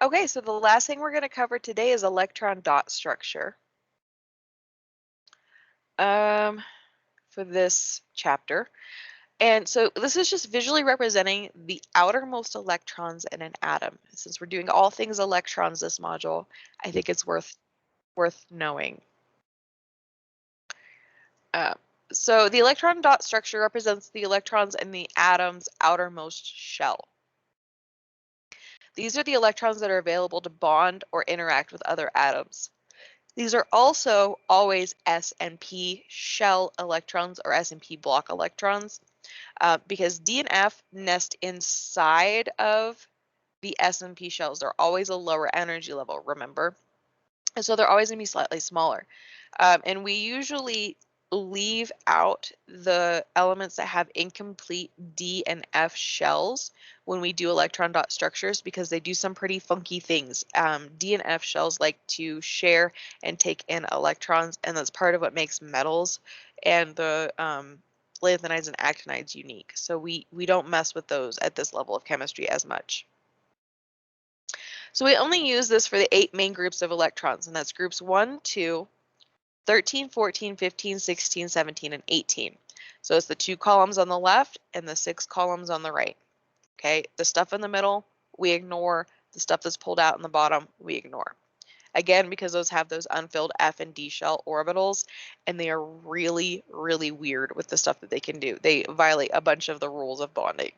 Okay, so the last thing we're going to cover today is electron dot structure for this chapter. And so this is just visually representing the outermost electrons in an atom. Since we're doing all things electrons this module, I think it's worth knowing. Uh, so the electron dot structure represents the electrons in the atom's outermost shell. These are the electrons that are available to bond or interact with other atoms. These are also always S and P shell electrons or S and P block electrons because D and F nest inside of the S and P shells. They're always a lower energy level, remember? And so they're always going to be slightly smaller. And we usually leave out the elements that have incomplete D and F shells when we do electron dot structures because they do some pretty funky things. D and F shells like to share and take in electrons, and that's part of what makes metals and the lanthanides and actinides unique. So we don't mess with those at this level of chemistry as much. So we only use this for the 8 main groups of electrons, and that's groups 1, 2, 13, 14, 15, 16, 17, and 18. So it's the 2 columns on the left and the 6 columns on the right. Okay, the stuff in the middle, we ignore. The stuff that's pulled out in the bottom, we ignore. Again, because those have those unfilled F and D shell orbitals, and they are really, really weird with the stuff that they can do. They violate a bunch of the rules of bonding.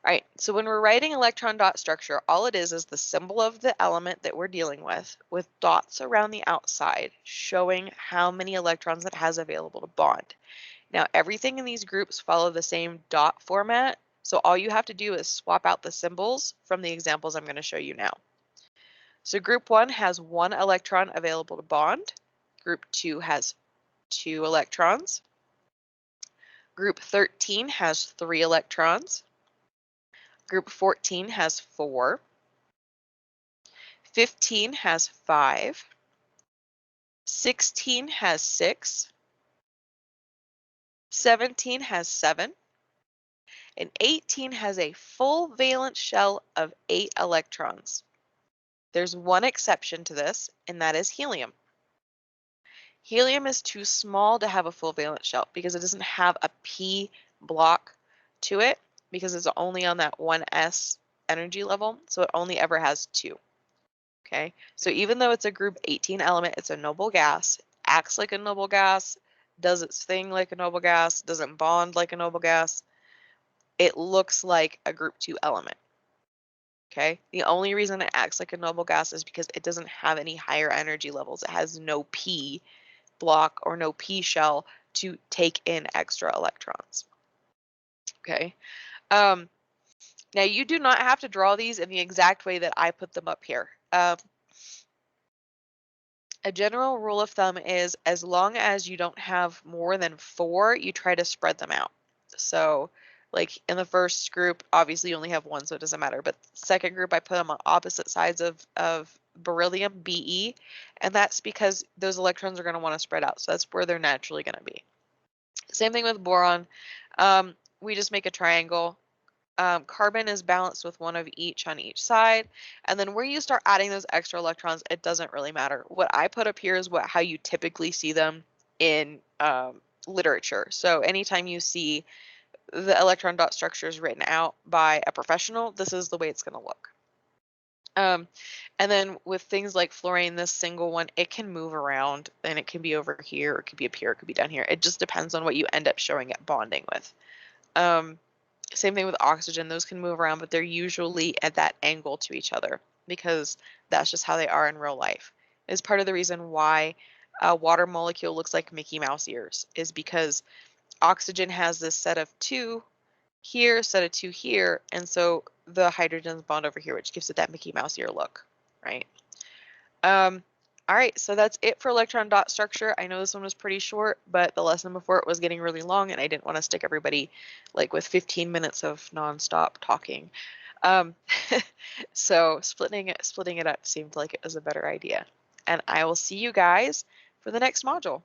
All right, so when we're writing electron dot structure, all it is the symbol of the element that we're dealing with dots around the outside showing how many electrons it has available to bond. Now, everything in these groups follow the same dot format, so all you have to do is swap out the symbols from the examples I'm going to show you now. So group 1 has 1 electron available to bond. Group 2 has 2 electrons. Group 13 has 3 electrons. Group 14 has 4. 15 has 5. 16 has 6. 17 has 7. And 18 has a full valence shell of 8 electrons. There's one exception to this, and that is helium. Helium is too small to have a full valence shell because it doesn't have a P block to it because it's only on that 1s energy level, so it only ever has 2. Okay, so even though it's a group 18 element, it's a noble gas, acts like a noble gas, does its thing like a noble gas, doesn't bond like a noble gas. It looks like a group 2 element. Okay, the only reason it acts like a noble gas is because it doesn't have any higher energy levels. It has no P block or no P shell to take in extra electrons. Okay, now you do not have to draw these in the exact way that I put them up here. A general rule of thumb is as long as you don't have more than 4, you try to spread them out. So like in the first group, obviously you only have 1, so it doesn't matter. But second group, I put them on opposite sides of beryllium, Be, and that's because those electrons are going to want to spread out. So that's where they're naturally going to be. Same thing with boron. We just make a triangle. Carbon is balanced with 1 of each on each side. And then where you start adding those extra electrons, it doesn't really matter. What I put up here is how you typically see them in literature. So anytime you see the electron dot structures written out by a professional, this is the way it's going to look. And then with things like fluorine, this single one, it can move around and it can be over here, it could be up here, it could be down here. It just depends on what you end up showing it bonding with. Same thing with oxygen, those can move around, but they're usually at that angle to each other because that's just how they are in real life. It's part of the reason why a water molecule looks like Mickey Mouse ears, is because oxygen has this set of 2 here, set of 2 here, and so the hydrogens bond over here, which gives it that Mickey Mouse ear look, right? All right, so that's it for electron dot structure. I know this one was pretty short, but the lesson before it was getting really long, and I didn't want to stick everybody like with 15 minutes of nonstop talking. So splitting it up seemed like it was a better idea. And I will see you guys for the next module.